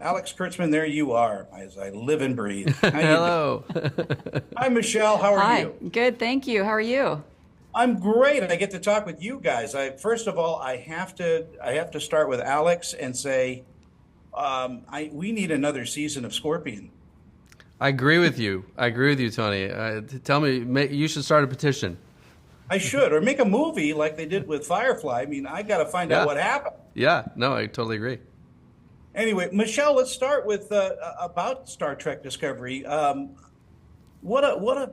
Alex Kurtzman, there you are, as I live and breathe. How you doing? Hello. Hi, Michelle. How are Hi, you? good, thank you. How are you? I'm great. I get to talk with you guys. First of all, I have to start with Alex and say, we need another season of Scorpion. I agree with you. I agree with you, Tony. Tell me, you should start a petition. I should, or make a movie like they did with Firefly. I mean, I got to find out Yeah. what happened. Yeah. No, I totally agree. Anyway, Michelle, let's start with about Star Trek Discovery. What a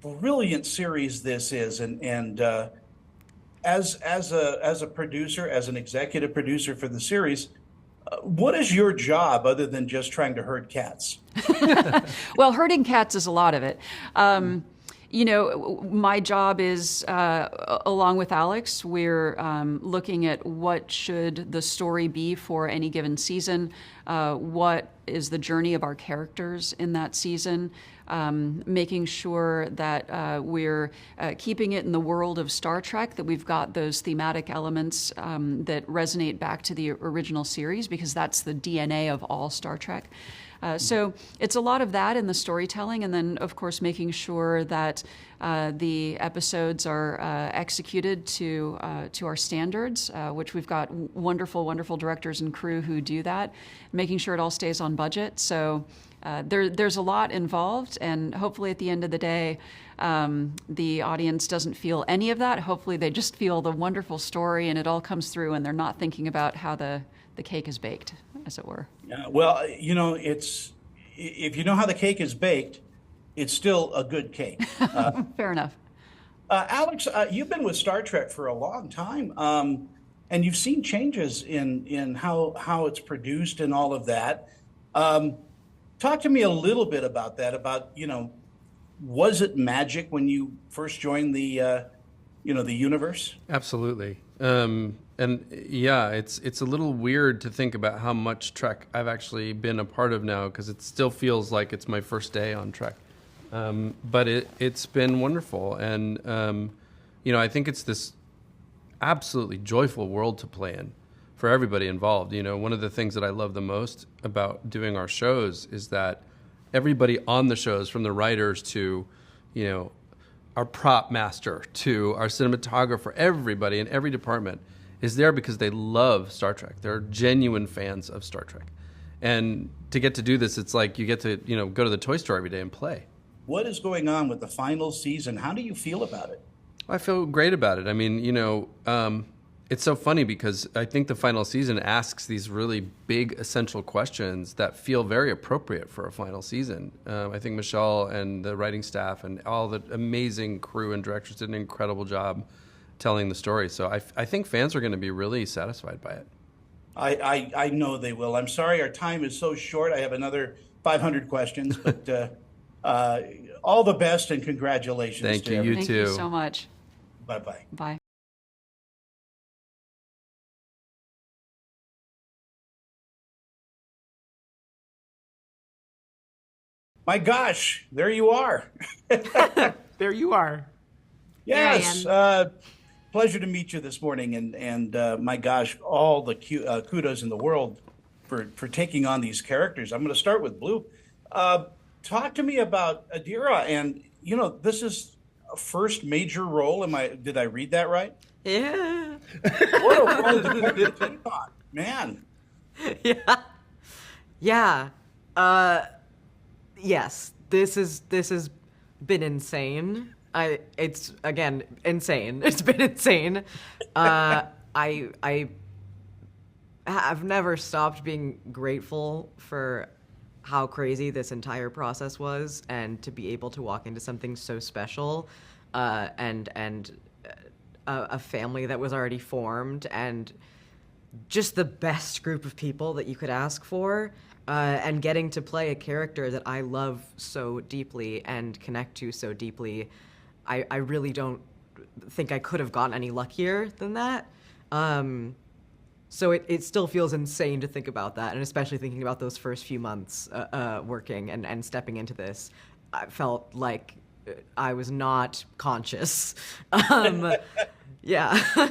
brilliant series this is, and as a producer, as an executive producer for the series, what is your job other than just trying to herd cats? Well, herding cats is a lot of it. My job is, along with Alex, we're looking at what should the story be for any given season, what is the journey of our characters in that season, making sure that we're keeping it in the world of Star Trek, that we've got those thematic elements that resonate back to the original series, because that's the DNA of all Star Trek. So it's a lot of that in the storytelling, and then, of course, making sure that the episodes are executed to our standards, which we've got wonderful, wonderful directors and crew who do that, making sure it all stays on budget. So there's a lot involved, and hopefully at the end of the day, the audience doesn't feel any of that. Hopefully they just feel the wonderful story, and it all comes through, and they're not thinking about how the cake is baked, as it were. Well, it's if you know how the cake is baked, it's still a good cake. Fair enough. Alex, you've been with Star Trek for a long time, and you've seen changes in how it's produced and all of that. Talk to me a little bit about that. Was it magic when you first joined the universe? Absolutely. And yeah, it's a little weird to think about how much Trek I've actually been a part of now, because it still feels like it's my first day on Trek. But it's been wonderful, and I think it's this absolutely joyful world to play in for everybody involved. One of the things that I love the most about doing our shows is that everybody on the shows, from the writers to, our prop master to our cinematographer, everybody in every department is there because they love Star Trek. They're genuine fans of Star Trek. And to get to do this, it's like you get to, go to the toy store every day and play. What is going on with the final season? How do you feel about it? I feel great about it. I mean, it's so funny because I think the final season asks these really big, essential questions that feel very appropriate for a final season. I think Michelle and the writing staff and all the amazing crew and directors did an incredible job telling the story. So I think fans are going to be really satisfied by it. I know they will. I'm sorry our time is so short. I have another 500 questions, but all the best and congratulations. Thank to you. everyone. You Thank you too. so much. Bye-bye. Bye. My gosh, there you are. There you are. Yes, pleasure to meet you this morning, and my gosh, all the kudos in the world for taking on these characters. I'm going to start with Blue. Talk to me about Adira, and this is a first major role. Did I read that right? Yeah. What a role to take on, man. Yeah. Yeah. Yes. This has been insane. It's again insane. It's been insane. I have never stopped being grateful for how crazy this entire process was, and to be able to walk into something so special, and a family that was already formed, and just the best group of people that you could ask for, and getting to play a character that I love so deeply and connect to so deeply. I really don't think I could have gotten any luckier than that. So it still feels insane to think about that, and especially thinking about those first few months working and stepping into this. I felt like I was not conscious. Yeah.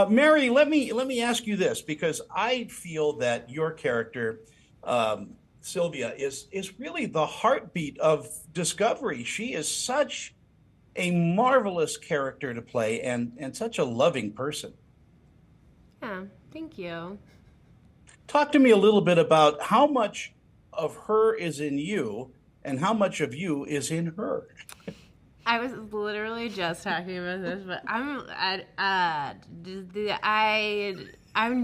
Mary, let me ask you this because I feel that your character, Sylvia, is really the heartbeat of Discovery. She is such a marvelous character to play and such a loving person. Yeah, thank you. Talk to me a little bit about how much of her is in you and how much of you is in her. I was literally just talking about this, but I'm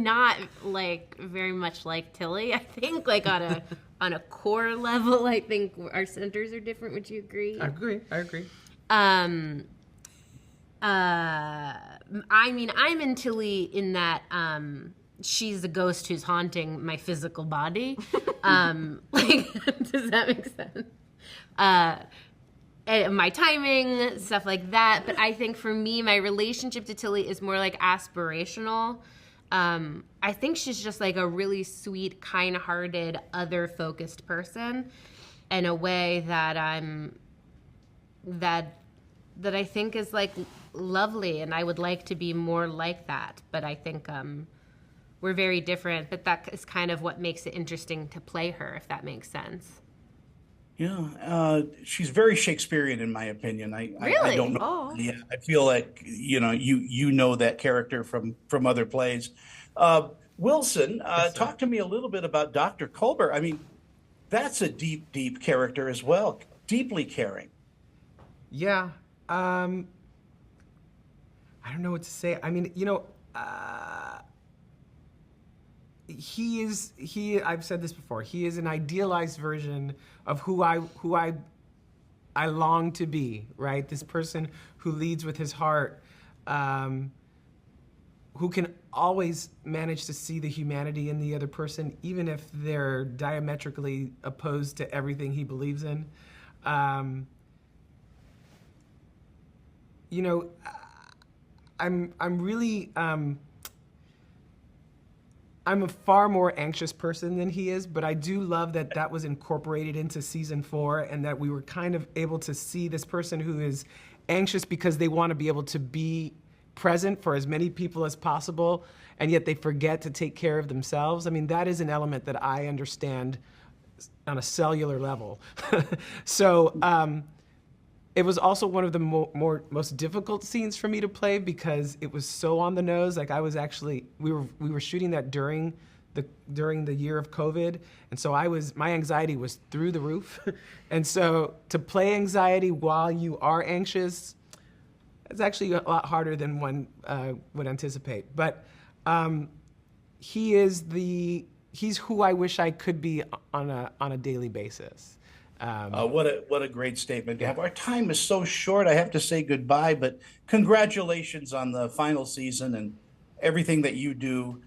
not like very much like Tilly. I think like on a core level, I think our centers are different. Would you agree? I agree. I mean, I'm in Tilly in that she's a ghost who's haunting my physical body. Like, does that make sense? And my timing, stuff like that. But I think for me, my relationship to Tilly is more like aspirational. I think she's just like a really sweet, kind-hearted, other-focused person in a way that that I think is like lovely, and I would like to be more like that. But I think we're very different. But that is kind of what makes it interesting to play her, if that makes sense. Yeah, she's very Shakespearean in my opinion. I Really? don't know. Oh. Yeah, I feel like you know that character from other plays. Wilson, talk to me a little bit about Dr. Culber. I mean, that's a deep character as well, deeply caring. Yeah. I don't know what to say. I mean, I've said this before. He is an idealized version of who I long to be, right? This person who leads with his heart, who can always manage to see the humanity in the other person, even if they're diametrically opposed to everything he believes in. I'm really I'm a far more anxious person than he is, but I do love that was incorporated into season 4 and that we were kind of able to see this person who is anxious because they want to be able to be present for as many people as possible, and yet they forget to take care of themselves. I mean, that is an element that I understand on a cellular level. So it was also one of the most difficult scenes for me to play because it was so on the nose. Like we were shooting that during the year of COVID, and so my anxiety was through the roof. And so to play anxiety while you are anxious, it's actually a lot harder than one would anticipate. But he's who I wish I could be on a daily basis. What a great statement to have. Our time is so short. I have to say goodbye, but congratulations on the final season and everything that you do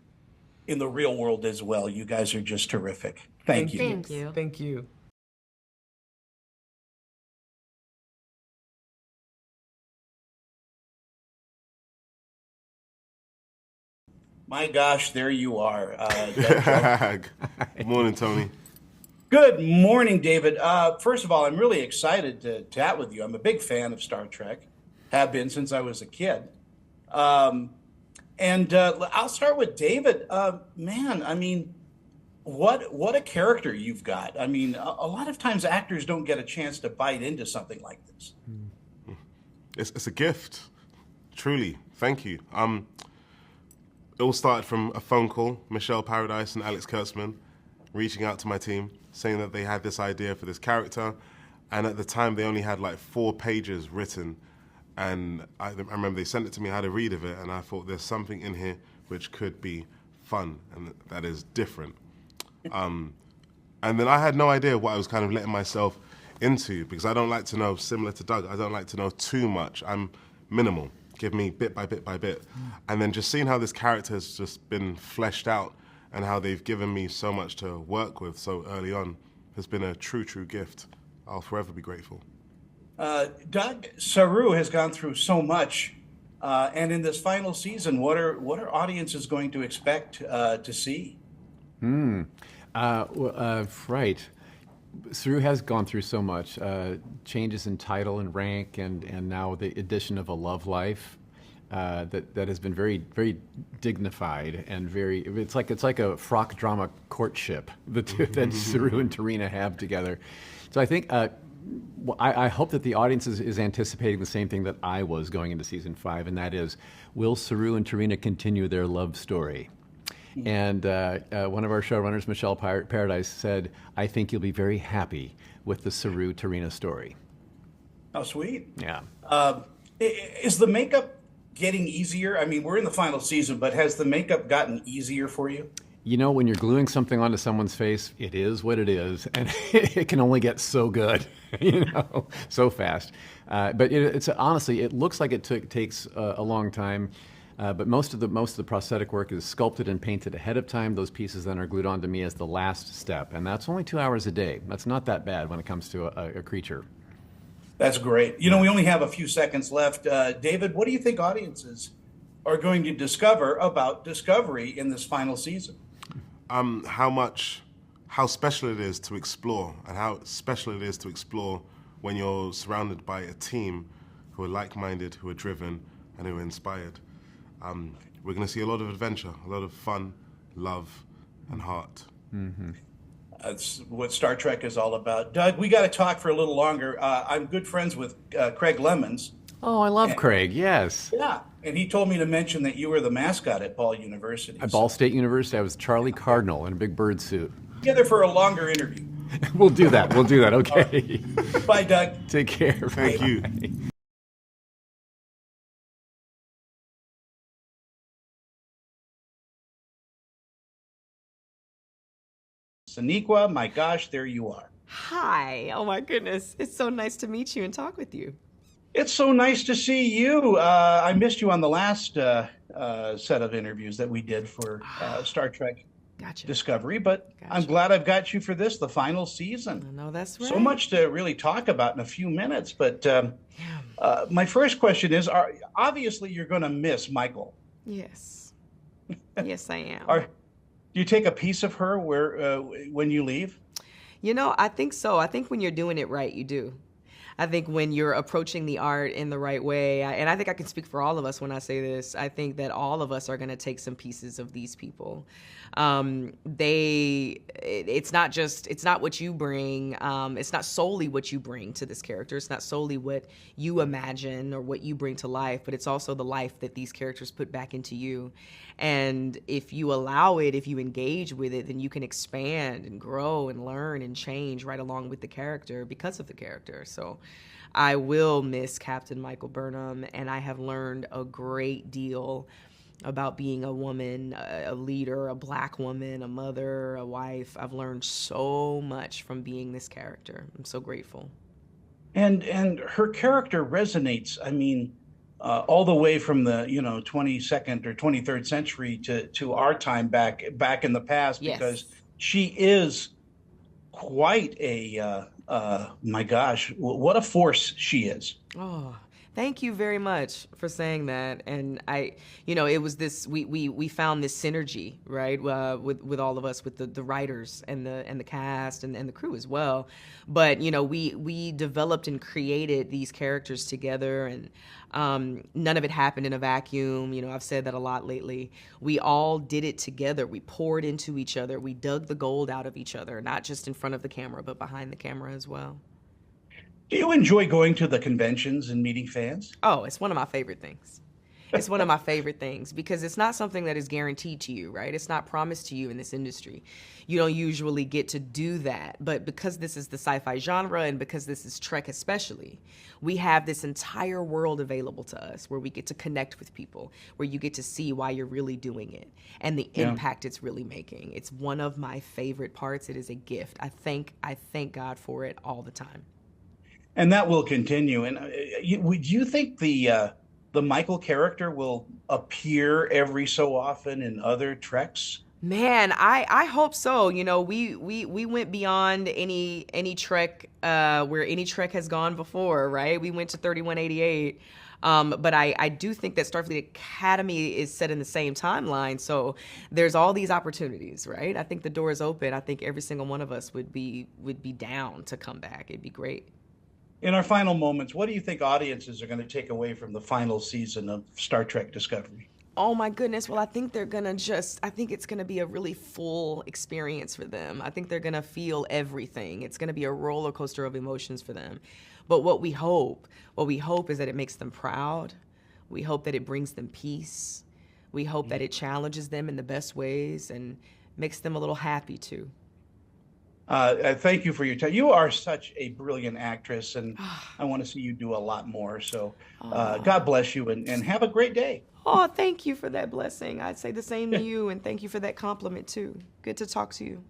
in the real world as well. You guys are just terrific. Thank you. Thank you. Thank you. My gosh, there you are. Good morning, Tony. Good morning, David. First of all, I'm really excited to chat with you. I'm a big fan of Star Trek, have been since I was a kid. And I'll start with David. Man, I mean, what a character you've got. I mean, a lot of times actors don't get a chance to bite into something like this. It's a gift, truly. Thank you. It all started from a phone call, Michelle Paradise and Alex Kurtzman reaching out to my team, saying that they had this idea for this character, and at the time they only had like 4 pages written, and I remember they sent it to me, I had a read of it, and I thought there's something in here which could be fun, and that is different. And then I had no idea what I was kind of letting myself into, because I don't like to know, similar to Doug, I don't like to know too much. I'm minimal. Give me bit by bit by bit. And then just seeing how this character has just been fleshed out and how they've given me so much to work with so early on has been a true gift. I'll forever be grateful. Doug, Saru has gone through so much, and in this final season, what are audiences going to expect to see? Right. Saru has gone through so much, changes in title and rank, and now the addition of a love life. that has been very, very dignified and very. It's like a frock drama courtship the two that Saru and Tarina have together. So I think I hope that the audience is anticipating the same thing that I was going into season 5, and that is, will Saru and Tarina continue their love story? And one of our showrunners, Michelle Paradise, said, "I think you'll be very happy with the Saru Tarina story." How sweet. Yeah. Is the makeup getting easier? I mean, we're in the final season, but has the makeup gotten easier for you? You know, when you're gluing something onto someone's face, it is what it is, and it can only get so good, so fast. But it's honestly, it looks like it takes a long time. But most of the prosthetic work is sculpted and painted ahead of time. Those pieces then are glued onto me as the last step, and that's only 2 hours a day. That's not that bad when it comes to a creature. That's great. We only have a few seconds left. David, what do you think audiences are going to discover about Discovery in this final season? How special it is to explore, and how special it is to explore when you're surrounded by a team who are like-minded, who are driven, and who are inspired. We're going to see a lot of adventure, a lot of fun, love, and heart. Mm-hmm. That's what Star Trek is all about. Doug, we got to talk for a little longer. I'm good friends with Craig Lemons. Oh, I love Craig, yes. Yeah, and he told me to mention that you were the mascot at Ball University. At Ball State University, I was Charlie Cardinal in a big bird suit. Together for a longer interview. We'll do that, okay. Bye, Doug. Take care. Thank you. Sonequa, my gosh, there you are. Hi. Oh my goodness. It's so nice to meet you and talk with you. It's so nice to see you. I missed you on the last set of interviews that we did for Star Trek Discovery, but I'm glad I've got you for this, the final season. No, that's right. So much to really talk about in a few minutes, but my first question is, obviously you're going to miss Michael. Yes. Yes, I am. Do you take a piece of her when you leave? I think so. I think when you're doing it right, you do. I think when you're approaching the art in the right way, and I think I can speak for all of us when I say this, I think that all of us are going to take some pieces of these people. It's not what you bring. It's not solely what you bring to this character. It's not solely what you imagine or what you bring to life, but it's also the life that these characters put back into you. And if you allow it, if you engage with it, then you can expand and grow and learn and change right along with the character because of the character. So I will miss Captain Michael Burnham, and I have learned a great deal about being a woman, a leader, a Black woman, a mother, a wife. I've learned so much from being this character. I'm so grateful. And her character resonates. I mean, all the way from the 22nd or 23rd century to our time back in the past, Yes. because she is quite a my gosh, what a force she is. Oh, thank you very much for saying that. And it was this, we found this synergy, right, with all of us, with the writers and the cast and the crew as well. But, we developed and created these characters together, and none of it happened in a vacuum. I've said that a lot lately. We all did it together. We poured into each other. We dug the gold out of each other, not just in front of the camera, but behind the camera as well. Do you enjoy going to the conventions and meeting fans? Oh, it's one of my favorite things. It's one of my favorite things because it's not something that is guaranteed to you, right? It's not promised to you in this industry. You don't usually get to do that. But because this is the sci-fi genre and because this is Trek especially, we have this entire world available to us where we get to connect with people, where you get to see why you're really doing it and the impact it's really making. It's one of my favorite parts. It is a gift. I thank God for it all the time. And that will continue. And would you think the Michael character will appear every so often in other Treks? Man, I hope so. We went beyond any Trek where any Trek has gone before, right? We went to 3188. But I do think that Starfleet Academy is set in the same timeline. So there's all these opportunities, right? I think the door is open. I think every single one of us would be down to come back. It'd be great. In our final moments, what do you think audiences are going to take away from the final season of Star Trek Discovery? Oh my goodness. Well, I think I think it's gonna be a really full experience for them. I think they're gonna feel everything. It's gonna be a roller coaster of emotions for them. But what we hope is that it makes them proud. We hope that it brings them peace. We hope that it challenges them in the best ways and makes them a little happy too. Thank you for your time. You are such a brilliant actress, and I want to see you do a lot more. So God bless you, and have a great day. Oh, thank you for that blessing. I'd say the same to you, and thank you for that compliment too. Good to talk to you.